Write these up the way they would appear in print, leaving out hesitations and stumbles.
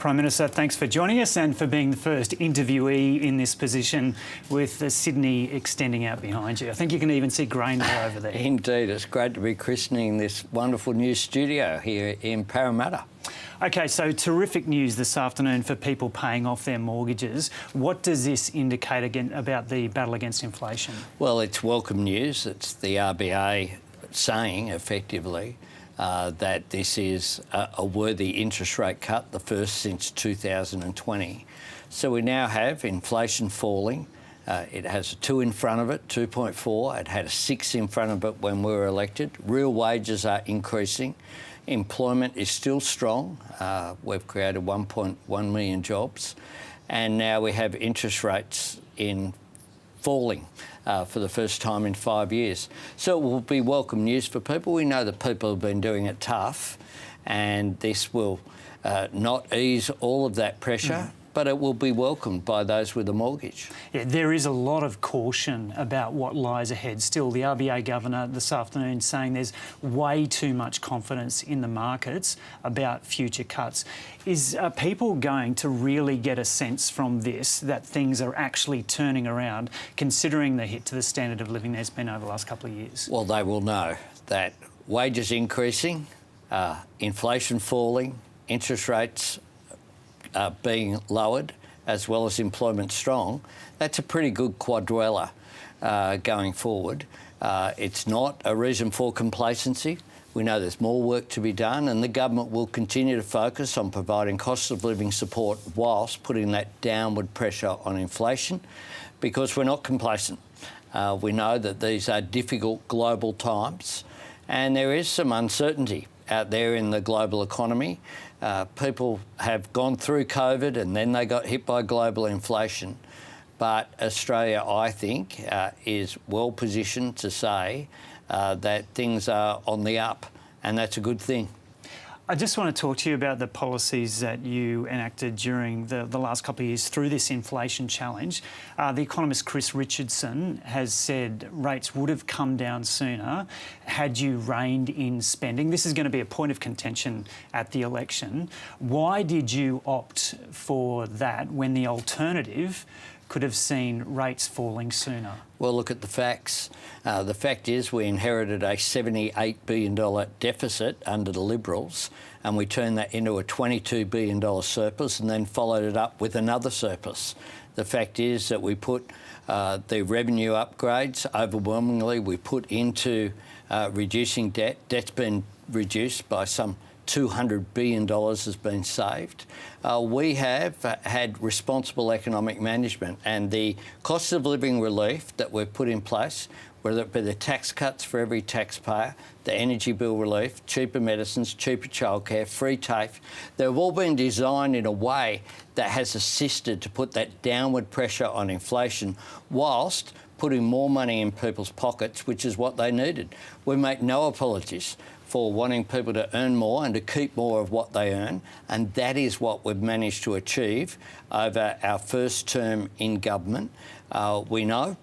Prime Minister, thanks for joining us and for being the first interviewee in this position with Sydney extending out behind you. I think you can even see Greendale over there. Indeed, it's great to be christening this wonderful new studio here in Parramatta. OK, so terrific news this afternoon for people paying off their mortgages. What does this indicate again about the battle against inflation? Well, it's welcome news. It's the RBA saying, effectively, that this is a worthy interest rate cut, the first since 2020. So we now have inflation falling. It has a 2 in front of it, 2.4. It had a 6 in front of it when we were elected. Real wages are increasing. Employment is still strong. We've created 1.1 million jobs. And now we have interest rates falling for the first time in 5 years. So it will be welcome news for people. We know that people have been doing it tough, and this will not ease all of that pressure, but it will be welcomed by those with a mortgage. Yeah, there is a lot of caution about what lies ahead. Still, the RBA Governor this afternoon saying there's way too much confidence in the markets about future cuts. Are people going to really get a sense from this that things are actually turning around, considering the hit to the standard of living there's been over the last couple of years? Well, they will know that wages increasing, inflation falling, interest rates being lowered, as well as employment strong. That's a pretty good quadrella going forward. It's not a reason for complacency. We know there's more work to be done, and the government will continue to focus on providing cost of living support whilst putting that downward pressure on inflation, because we're not complacent. We know that these are difficult global times, and there is some uncertainty out there in the global economy. People have gone through COVID and then they got hit by global inflation. But Australia, I think, is well positioned to say that things are on the up, and that's a good thing. I just want to talk to you about the policies that you enacted during the last couple of years through this inflation challenge. The economist Chris Richardson has said rates would have come down sooner had you reined in spending. This is going to be a point of contention at the election. Why did you opt for that when the alternative could have seen rates falling sooner? Well, look at the facts. The fact is we inherited a $78 billion deficit under the Liberals, and we turned that into a $22 billion surplus and then followed it up with another surplus. The fact is that we put the revenue upgrades, overwhelmingly we put into reducing debt. Debt's been reduced by some $200 billion has been saved. We have had responsible economic management, and the cost of living relief that we've put in place, whether it be the tax cuts for every taxpayer, the energy bill relief, cheaper medicines, cheaper childcare, free TAFE, they've all been designed in a way that has assisted to put that downward pressure on inflation whilst putting more money in people's pockets, which is what they needed. We make no apologies for wanting people to earn more and to keep more of what they earn, and that is what we've managed to achieve over our first term in government. We know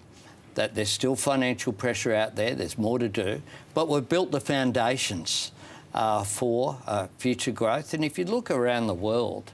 that there's still financial pressure out there, there's more to do, but we've built the foundations for future growth. And if you look around the world,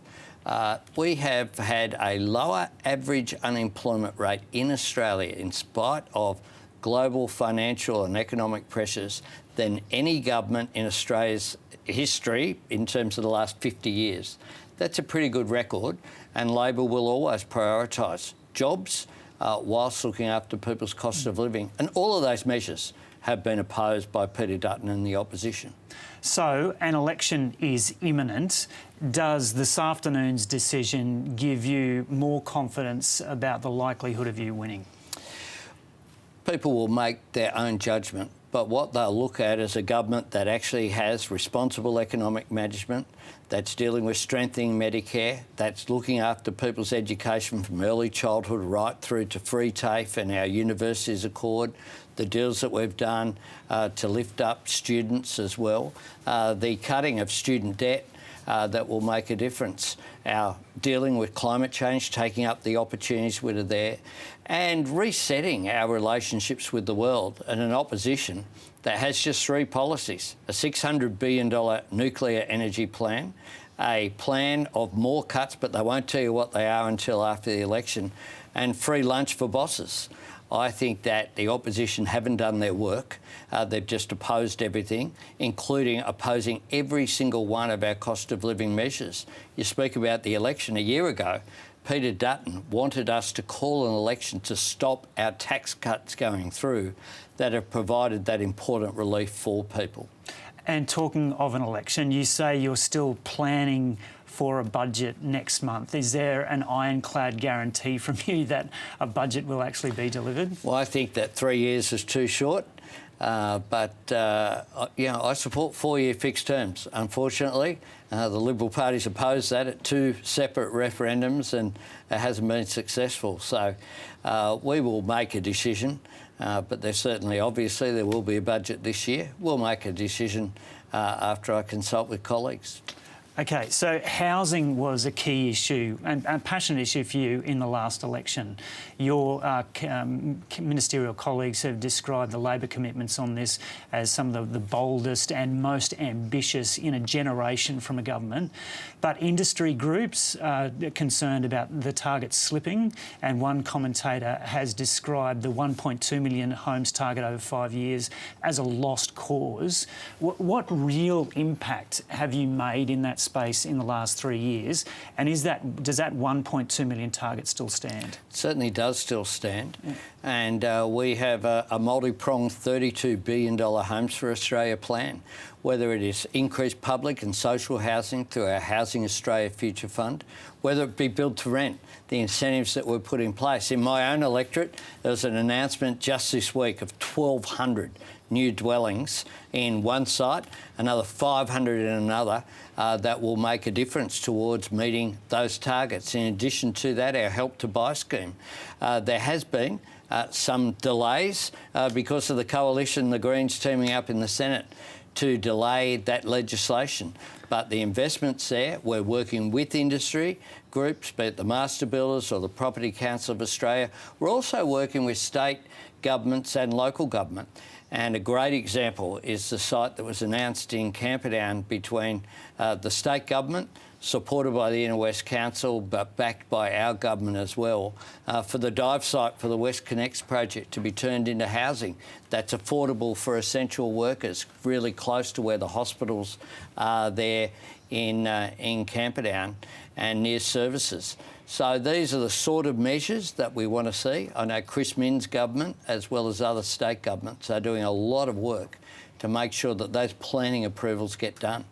we have had a lower average unemployment rate in Australia in spite of global financial and economic pressures than any government in Australia's history in terms of the last 50 years. That's a pretty good record, and Labor will always prioritise jobs whilst looking after people's cost of living. And all of those measures have been opposed by Peter Dutton and the opposition. So an election is imminent. Does this afternoon's decision give you more confidence about the likelihood of you winning? People will make their own judgment, but what they'll look at is a government that actually has responsible economic management, that's dealing with strengthening Medicare, that's looking after people's education from early childhood right through to free TAFE and our universities accord, the deals that we've done to lift up students as well, the cutting of student debt, that will make a difference. Our dealing with climate change, taking up the opportunities that are there, and resetting our relationships with the world, and an opposition that has just three policies: a $600 billion nuclear energy plan, a plan of more cuts, but they won't tell you what they are until after the election, and free lunch for bosses. I think that the opposition haven't done their work. They've just opposed everything, including opposing every single one of our cost of living measures. You speak about the election a year ago. Peter Dutton wanted us to call an election to stop our tax cuts going through that have provided that important relief for people. And talking of an election, you say you're still planning for a budget next month. Is there an ironclad guarantee from you that a budget will actually be delivered? Well, I think that 3 years is too short, but I support 4-year fixed terms. Unfortunately, the Liberal Party's opposed that at 2 separate referendums and it hasn't been successful. So we will make a decision, but there's certainly, obviously, there will be a budget this year. We'll make a decision after I consult with colleagues. Okay, so housing was a key issue and a passionate issue for you in the last election. Your ministerial colleagues have described the Labor commitments on this as some of the boldest and most ambitious in a generation from a government. But industry groups are concerned about the target slipping, and one commentator has described the 1.2 million homes target over 5 years as a lost cause. What real impact have you made in that space in the last 3 years, and does that 1.2 million target still stand? It certainly does still stand, and we have a multi-pronged $32 billion Homes for Australia plan, whether it is increased public and social housing through our Housing Australia Future Fund, whether it be built to rent, the incentives that were put in place. In my own electorate, there was an announcement just this week of 1,200 new dwellings in one site, another 500 in another, that will make a difference towards meeting those targets. In addition to that, our Help to Buy scheme. There has been some delays because of the coalition, the Greens teaming up in the Senate to delay that legislation. But the investment's there. We're working with industry groups, be it the Master Builders or the Property Council of Australia. We're also working with state governments and local government. And a great example is the site that was announced in Camperdown between the state government, supported by the Inner West Council, but backed by our government as well, for the dive site for the West Connects project to be turned into housing that's affordable for essential workers, really close to where the hospitals are there in Camperdown and near services. So these are the sort of measures that we want to see. I know Chris Minns' government, as well as other state governments, are doing a lot of work to make sure that those planning approvals get done.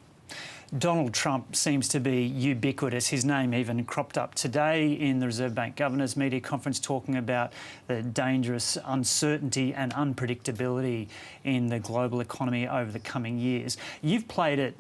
Donald Trump seems to be ubiquitous. His name even cropped up today in the Reserve Bank Governor's media conference, talking about the dangerous uncertainty and unpredictability in the global economy over the coming years. You've played it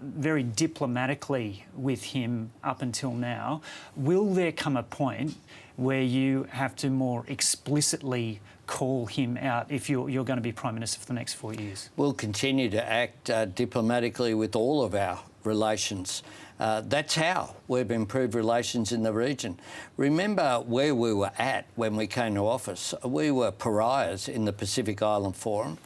very diplomatically with him up until now. Will there come a point where you have to more explicitly call him out if you're going to be Prime Minister for the next 4 years? We'll continue to act diplomatically with all of our relations. That's how we've improved relations in the region. Remember where we were at when we came to office. We were pariahs in the Pacific Island Forum.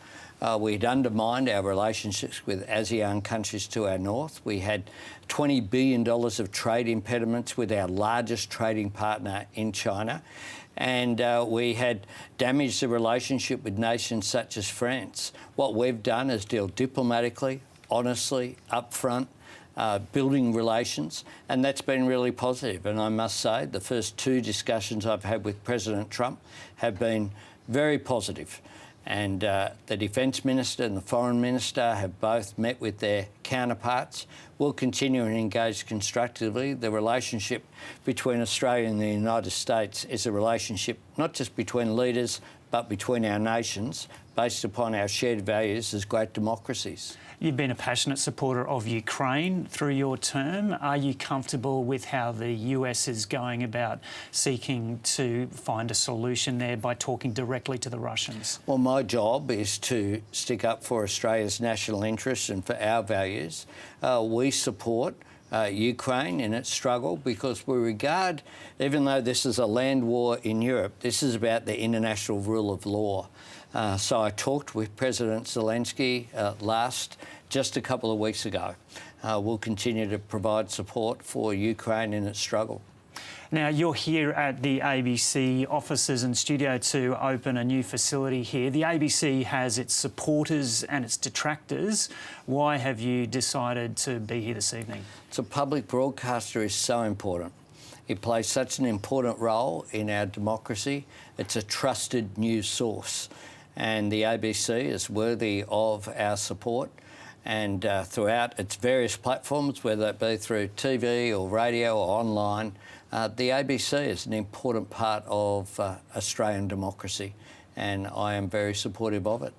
We'd undermined our relationships with ASEAN countries to our north. We had $20 billion of trade impediments with our largest trading partner in China. And we had damaged the relationship with nations such as France. What we've done is deal diplomatically, honestly, upfront, building relations, and that's been really positive. And I must say, the first 2 discussions I've had with President Trump have been very positive. And the Defence Minister and the Foreign Minister have both met with their counterparts. We'll continue and engage constructively. The relationship between Australia and the United States is a relationship not just between leaders, but between our nations, based upon our shared values as great democracies. You've been a passionate supporter of Ukraine through your term. Are you comfortable with how the US is going about seeking to find a solution there by talking directly to the Russians? Well, my job is to stick up for Australia's national interests and for our values. We support Ukraine in its struggle because we regard, even though this is a land war in Europe, this is about the international rule of law. So I talked with President Zelensky just a couple of weeks ago. We'll continue to provide support for Ukraine in its struggle. Now, you're here at the ABC offices and studio to open a new facility here. The ABC has its supporters and its detractors. Why have you decided to be here this evening? So public broadcaster is so important. It plays such an important role in our democracy. It's a trusted news source, and the ABC is worthy of our support. And throughout its various platforms, whether it be through TV or radio or online, the ABC is an important part of Australian democracy, and I am very supportive of it.